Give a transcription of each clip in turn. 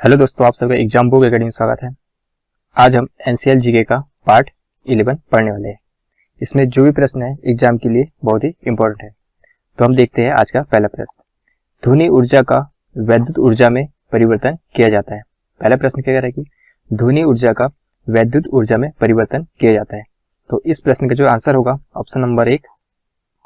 Hello दोस्तों, आप सबका एग्जाम बुक एकेडमी में स्वागत है। आज हम एनसीएल जीके का पार्ट 11 पढ़ने वाले हैं। इसमें जो भी प्रश्न है एग्जाम के लिए बहुत ही इंपॉर्टेंट है। तो हम देखते हैं आज का पहला प्रश्न। ध्वनि ऊर्जा का वैद्युत ऊर्जा में परिवर्तन किया जाता है। पहला प्रश्न क्या कह रहा है कि ध्वनि ऊर्जा का वैद्युत ऊर्जा में परिवर्तन किया जाता है। तो इस प्रश्न का जो आंसर होगा ऑप्शन नंबर 1,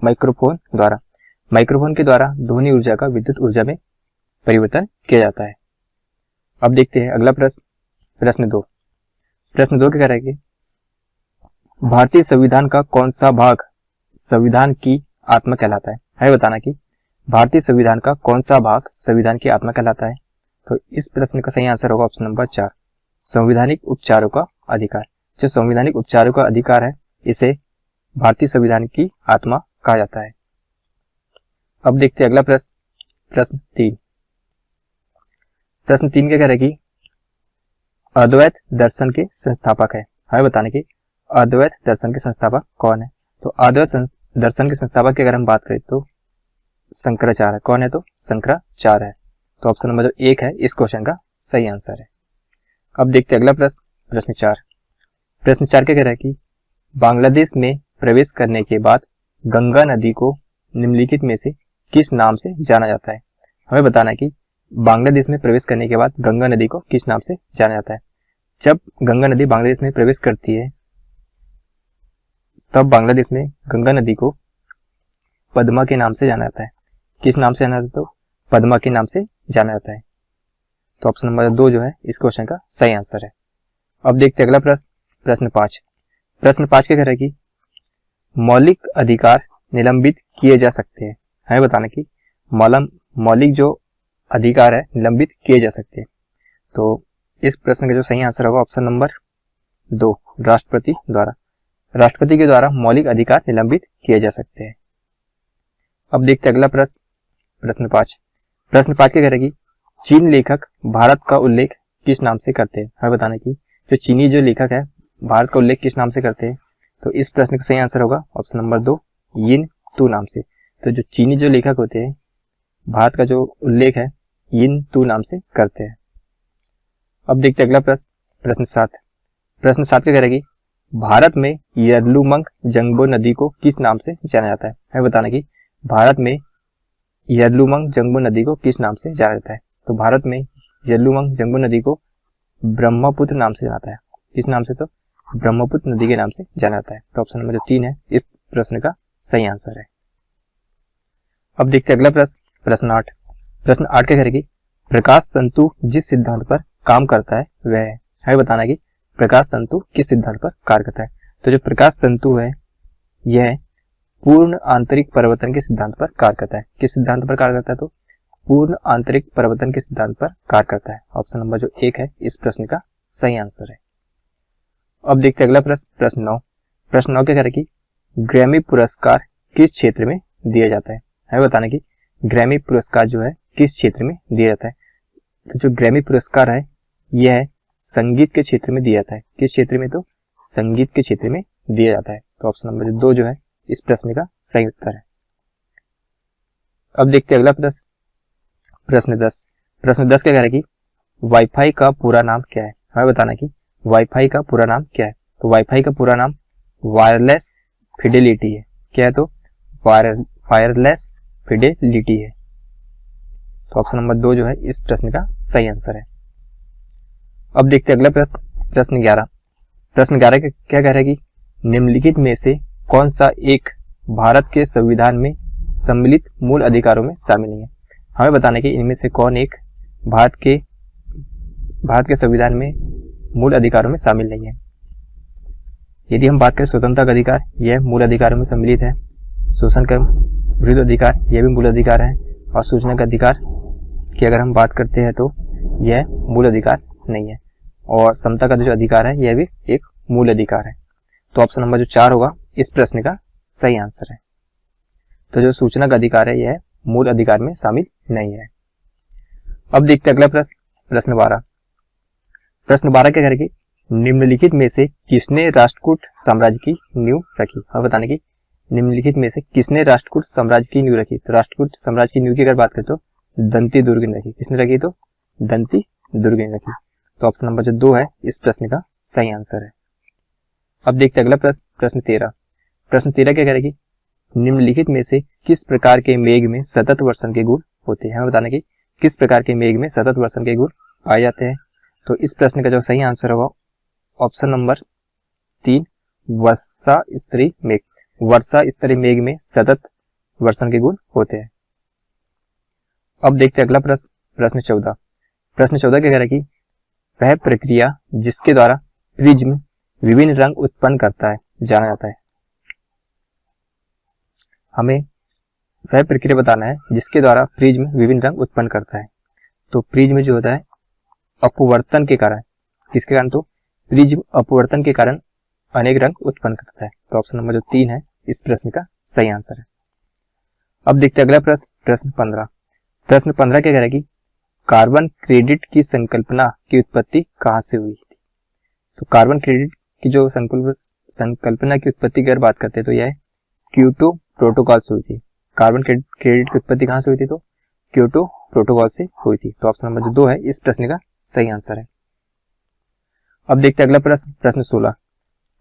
माइक्रोफोन द्वारा। माइक्रोफोन के द्वारा ध्वनि ऊर्जा का विद्युत ऊर्जा में परिवर्तन किया जाता है। अब देखते हैं अगला प्रश्न, प्रश्न 2। प्रश्न 2 क्या कह रहा है कि भारतीय संविधान का कौन सा भाग संविधान की आत्मा कहलाता है। हमें बताना कि भारतीय संविधान का कौन सा भाग संविधान की आत्मा कहलाता है। तो इस प्रश्न का सही आंसर होगा ऑप्शन नंबर 4, संवैधानिक उपचारों का अधिकार। जो संवैधानिक उपचारों का अधिकार है इसे भारतीय संविधान की आत्मा कहा जाता है। अब देखते हैं अगला प्रश्न, प्रश्न 3। प्रश्न 3 क्या कह रहा है कि अद्वैत दर्शन के संस्थापक है। हमें बताने की अद्वैत दर्शन के संस्थापक कौन है। तो अद्वैत दर्शन के संस्थापक की अगर हम बात करें तो शंकराचार्य। कौन है? तो शंकराचार्य है। तो ऑप्शन नंबर जो 1 है इस क्वेश्चन का सही आंसर है। अब देखते हैं अगला प्रश्न, प्रश्न 4। प्रश्न 4 क्या कह रहा है कि बांग्लादेश में प्रवेश करने के बाद गंगा नदी को निम्नलिखित में से किस नाम से जाना जाता है। हमें बताना है कि बांग्लादेश में प्रवेश करने के बाद गंगा नदी को किस नाम से जाना जाता है। जब गंगा नदी बांग्लादेश में प्रवेश करती है तब बांग्लादेश में गंगा नदी को पद्मा के नाम से जाना जाता है। किस नाम से जाना जाता है? तो पद्मा के नाम से जाना जाता है। तो ऑप्शन नंबर 2 जो है इस क्वेश्चन का सही आंसर है। अब देखते हैं अगला प्रश्न, प्रश्न 5। प्रश्न 5 क्या कह रहा है कि मौलिक अधिकार निलंबित किए जा सकते हैं। हमें बताना कि मौलिक जो अधिकार है निलंबित किए जा सकते हैं। तो इस प्रश्न का जो सही आंसर होगा ऑप्शन नंबर 2, राष्ट्रपति द्वारा। राष्ट्रपति के द्वारा मौलिक अधिकार निलंबित किए जा सकते हैं। अब देखते हैं अगला प्रश्न, प्रश्न 5। प्रश्न 5 क्या कह रहा है कि चीन लेखक भारत का उल्लेख किस नाम से करते हैं। हमें बताना कि जो चीनी जो लेखक है भारत का उल्लेख किस नाम से करते हैं। तो इस प्रश्न का सही आंसर होगा ऑप्शन नंबर 2, यिन तू नाम से। तो जो चीनी जो लेखक होते हैं भारत का जो उल्लेख है यिन तू नाम से करते हैं। अब देखते हैं अगला प्रश्न, प्रश्न 7। प्रश्न 7 क्या कह रहा है कि भारत में यरलुमंग जंगबो नदी को किस नाम से जाना जाता है। हमें बताना कि भारत में यरलुमंग जंगबो नदी को किस नाम से जाना जाता है। तो भारत में यरलुमंग जंगबो नदी को ब्रह्मपुत्र नाम से जाना जाता है। किस नाम से? तो ब्रह्मपुत्र नदी के नाम से जाना जाता है। तो ऑप्शन नंबर जो 3 है इस प्रश्न का सही आंसर है। अब देखते हैं अगला प्रश्न, प्रश्न 8। प्रश्न 8 क्या कह रहा है कि प्रकाश तंतु जिस सिद्धांत पर काम करता है वह है। हमें बताना कि प्रकाश तंतु किस सिद्धांत पर कार्य करता है। तो जो प्रकाश तंतु है यह पूर्ण आंतरिक परिवर्तन के सिद्धांत पर कार्य करता है। किस सिद्धांत पर कार्य करता है? तो पूर्ण आंतरिक परिवर्तन के सिद्धांत पर कार्य करता है। ऑप्शन नंबर जो 1 है इस प्रश्न का सही आंसर है। अब देखते हैं अगला प्रश्न, प्रश्न 9। प्रश्न 9 क्या कह रहा है कि ग्रैमी पुरस्कार किस क्षेत्र में दिया जाता है। हमें बताना कि ग्रैमी पुरस्कार जो है किस क्षेत्र में दिया जाता है। तो जो ग्रैमी पुरस्कार है यह संगीत के क्षेत्र में दिया जाता है। किस क्षेत्र में? तो संगीत के क्षेत्र में दिया जाता है। तो ऑप्शन नंबर 2 जो है इस प्रश्न का सही उत्तर है। अब देखते हैं अगला प्रश्न, प्रश्न 10। प्रश्न 10 क्या कह रहा है कि वाईफाई का पूरा नाम क्या है। हमें बताना कि वाईफाई का पूरा नाम क्या है। तो वाईफाई का पूरा नाम वायरलेस फिडेलिटी है। क्या है? तो वायरलेस फिडेलिटी है। तो ऑप्शन नंबर 2 जो है इस प्रश्न का सही आंसर है। अब देखते हैं अगला प्रश्न, प्रश्न 11। प्रश्न 11 क्या कह रहा है कि निम्नलिखित में से कौन सा एक भारत के संविधान में सम्मिलित मूल अधिकारों में शामिल नहीं है। हमें बताना कि इनमें से कौन एक भारत के संविधान में मूल अधिकारों में शामिल नहीं है। यदि हम बात करें स्वतंत्रता का अधिकार, यह मूल अधिकारों में सम्मिलित है। शोषण का विरुद्ध अधिकार यह भी मूल अधिकार है। और सूचना का अधिकार की अगर हम बात करते हैं तो यह मूल अधिकार नहीं है। और समता का जो अधिकार है यह भी एक मूल अधिकार है। तो ऑप्शन नंबर जो 4 होगा इस प्रश्न का सही आंसर है। तो जो सूचना का अधिकार है यह मूल अधिकार में शामिल नहीं है। अब देखते हैं अगला प्रश्न, प्रश्न 12। प्रश्न 12 क्या करेगी, निम्नलिखित में से किसने राष्ट्रकूट साम्राज्य की नींव रखी। अब बताने की निम्नलिखित में से किसने राष्ट्रकूट साम्राज्य की नींव रखी। तो राष्ट्रकूट साम्राज्य की नींव की अगर बात करें तो दंती दुर्ग ने रखी। किसने रखी? तो दंती दुर्गेन रखी। तो ऑप्शन नंबर जो 2 है इस प्रश्न का सही आंसर है। अब देखते हैं अगला प्रश्न, प्रश्न 13। प्रश्न 13 क्या करेगी, निम्नलिखित में से किस प्रकार के मेघ में सतत वर्षण के गुण होते हैं। हमें बताना कि किस प्रकार के मेघ में सतत वर्षण के गुण पाए जाते हैं। तो इस प्रश्न का जो सही आंसर होगा ऑप्शन नंबर 3, वर्षा स्तरीय मेघ। वर्षा स्तरीय मेघ में सतत वर्षण के गुण होते हैं। अब देखते हैं अगला प्रश्न, प्रश्न 14। प्रश्न 14 क्या कह रहा है कि वह प्रक्रिया जिसके द्वारा प्रिज्म विभिन्न रंग उत्पन्न करता है जाना जाता है। हमें वह प्रक्रिया बताना है जिसके द्वारा प्रिज्म विभिन्न रंग उत्पन्न करता है। तो प्रिज्म जो होता है अपवर्तन के कारण, किसके कारण, तो प्रिज्म अपवर्तन के कारण अनेक रंग उत्पन्न करता है। तो ऑप्शन नंबर जो 3 है इस प्रश्न का सही आंसर है। अब देखते हैं अगला प्रश्न, प्रश्न 15। प्रश्न 15 क्या कह रहा है कि कार्बन क्रेडिट की संकल्पना की उत्पत्ति कहां से हुई थी। तो कार्बन क्रेडिट की जो संकल्पना की उत्पत्ति की अगर बात करते हैं तो यह क्योटो प्रोटोकॉल से हुई थी। कार्बन क्रेडिट की उत्पत्ति कहां से हुई थी, तो क्योटो प्रोटोकॉल से हुई थी। तो ऑप्शन नंबर जो 2 है इस प्रश्न का सही आंसर है। अब देखते हैं अगला प्रश्न, प्रश्न 16।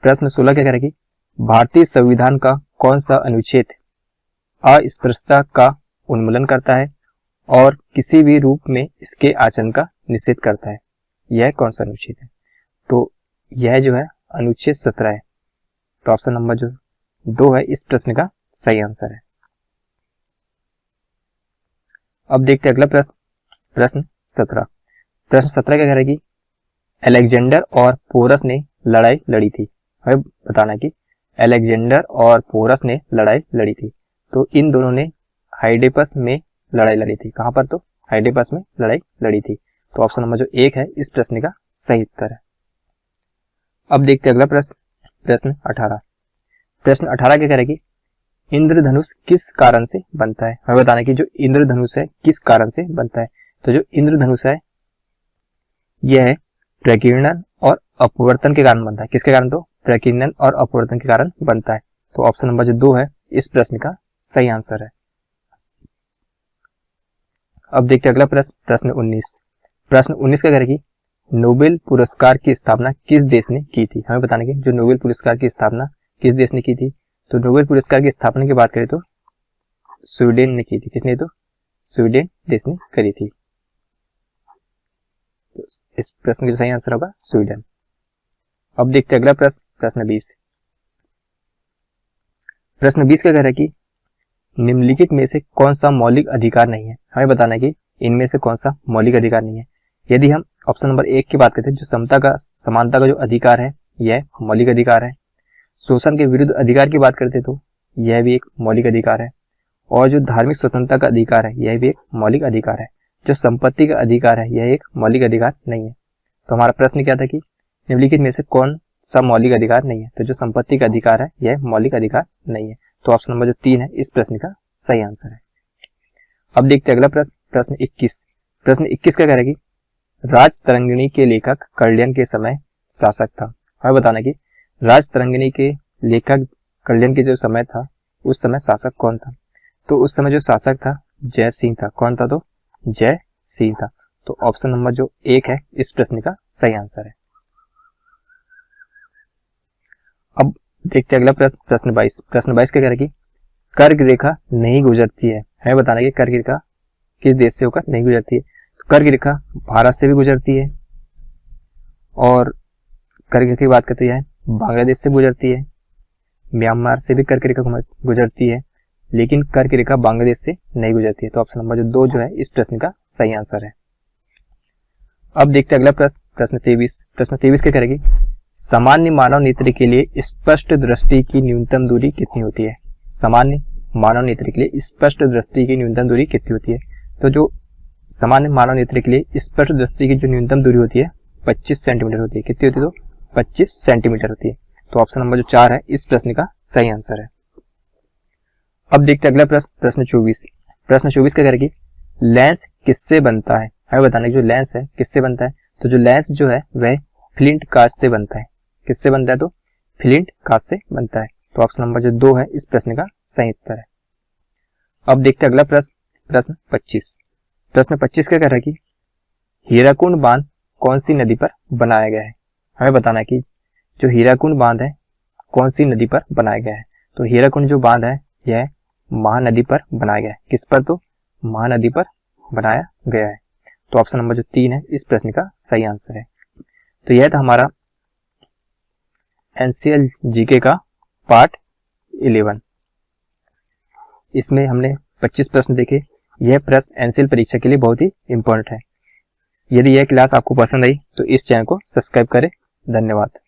प्रश्न 16 क्या कह रहा है कि भारतीय संविधान का कौन सा अनुच्छेद अस्पृश्यता का उन्मूलन करता है और किसी भी रूप में इसके आचरण का निषेध करता है। यह कौन सा अनुच्छेद है, तो यह जो है अनुच्छेद 17 है। तो ऑप्शन नंबर जो 2 है इस प्रश्न का सही आंसर है। अब देखते हैं अगला प्रश्न, प्रश्न 17। प्रश्न 17 क्या कह रहा है कि अलेक्जेंडर और पोरस ने लड़ाई लड़ी थी। हमें बताना है कि अलेक्जेंडर और पोरस ने लड़ाई लड़ी थी। तो इन दोनों ने हाइडेपस में लड़ाई लड़ी थी। कहां पर, तो हाइडेपस में लड़ाई लड़ी थी। तो ऑप्शन नंबर जो 1 है इस प्रश्न का सही उत्तर है। अब देखते हैं अगला प्रश्न, प्रश्न 18। प्रश्न 18 क्या कह रहा है कि इंद्रधनुष किस कारण से बनता है। हमें बताना है कि जो इंद्रधनुष है किस कारण से बनता है। तो जो इंद्रधनुष है यह प्रकीर्णन और अपवर्तन के कारण बनता है। किसके कारण, तो प्रकीर्णन और अपवर्तन के कारण बनता है। तो ऑप्शन नंबर जो 2 है इस प्रश्न का सही आंसर है। अब देखते हैं अगला प्रश्न, प्रश्न 19। प्रश्न 19 का कह रहा है कि नोबेल पुरस्कार की स्थापना किस देश ने की थी। हमें बताने की जो नोबेल पुरस्कार की स्थापना किस देश ने की थी। तो नोबेल पुरस्कार की स्थापना की बात करें तो स्वीडन ने की थी। किसने, तो स्वीडन देश ने करी थी। तो इस प्रश्न का सही आंसर होगा स्वीडन। अब देखते हैं अगला प्रश्न, प्रश्न 20। प्रश्न 20 का कह रहा है कि निम्नलिखित में से कौन सा मौलिक अधिकार नहीं है। हमें बताना है कि इनमें से कौन सा मौलिक अधिकार नहीं है। यदि हम ऑप्शन नंबर 1 की बात करते हैं, जो समता का समानता का जो अधिकार है यह मौलिक अधिकार है। शोषण के विरुद्ध अधिकार की बात करते तो यह भी एक मौलिक अधिकार है। और जो धार्मिक स्वतंत्रता का अधिकार है यह भी एक मौलिक अधिकार है। जो संपत्ति का अधिकार है यह एक मौलिक अधिकार नहीं है। तो हमारा प्रश्न क्या था कि निम्नलिखित में से कौन सा मौलिक अधिकार नहीं है। तो जो संपत्ति का अधिकार है यह मौलिक अधिकार नहीं है। तो ऑप्शन नंबर जो 3 है इस प्रश्न का सही आंसर है। अब देखते हैं अगला प्रश्न, प्रश्न 21। प्रश्न 21 क्या कह रहा है कि राजतरंगिणी के लेखक कर्लियन के समय शासक था। हमें बताना कि राजतरंगिणी के लेखक कर्लियन के जो समय था उस समय शासक कौन था। तो उस समय जो शासक था जय सिंह था। कौन था, तो जय सिंह था। तो ऑप्शन नंबर जो 1 है इस प्रश्न का सही आंसर है। अब देखते हैं अगला प्रश्न, प्रश्न 22। प्रश्न 22 क्या कह रहा है कि कर्क रेखा नहीं गुजरती है। हमें बताना कि कर्क रेखा किस देश से होकर नहीं गुजरती है। तो कर्क रेखा भारत से भी गुजरती है और कर्क रेखा की बात करते हैं बांग्लादेश से गुजरती है, म्यांमार से भी कर्क रेखा गुजरती है, लेकिन कर्क रेखा बांग्लादेश से नहीं गुजरती है। तो ऑप्शन नंबर जो 2 जो है इस प्रश्न का सही आंसर है। अब देखते हैं अगला प्रश्न, प्रश्न 23। प्रश्न 23 क्या करेगी, सामान्य मानव नेत्र के लिए स्पष्ट दृष्टि की न्यूनतम दूरी कितनी होती है। सामान्य मानव नेत्र के लिए स्पष्ट दृष्टि की न्यूनतम दूरी कितनी होती है। तो जो सामान्य मानव नेत्र के लिए स्पष्ट दृष्टि की जो न्यूनतम दूरी होती है 25 सेंटीमीटर होती है। कितनी होती है, तो 25 सेंटीमीटर होती है। तो ऑप्शन नंबर जो 4 है इस प्रश्न का सही आंसर है। अब देखते हैं अगला प्रश्न, प्रश्न 24। प्रश्न 24 क्या करेगी, लेंस किससे बनता है। हमें बताने की जो लेंस है किससे बनता है। तो जो लेंस जो है वह फ्लिंट कास्ट से बनता है। किससे बनता है, तो फ्लिंट कास्ट से बनता है। तो ऑप्शन नंबर जो 2 है इस प्रश्न का सही उत्तर है। अब देखते हैं अगला प्रश्न, प्रश्न 25। प्रश्न 25 क्या कह रहा है कि हीराकुंड बांध कौन सी नदी पर बनाया गया है। हमें बताना है कि जो हीराकुंड बांध है कौन सी नदी पर बनाया गया है। तो हीराकुंड जो बांध है यह महानदी पर बनाया गया है। किस पर? तो महानदी पर बनाया गया है। तो ऑप्शन नंबर जो 3 है इस प्रश्न का सही आंसर है। तो यह था हमारा एनसीएल जीके का पार्ट 11। इसमें हमने 25 प्रश्न देखे। यह प्रश्न एनसीएल परीक्षा के लिए बहुत ही इंपॉर्टेंट है। यदि यह क्लास आपको पसंद आई तो इस चैनल को सब्सक्राइब करें। धन्यवाद।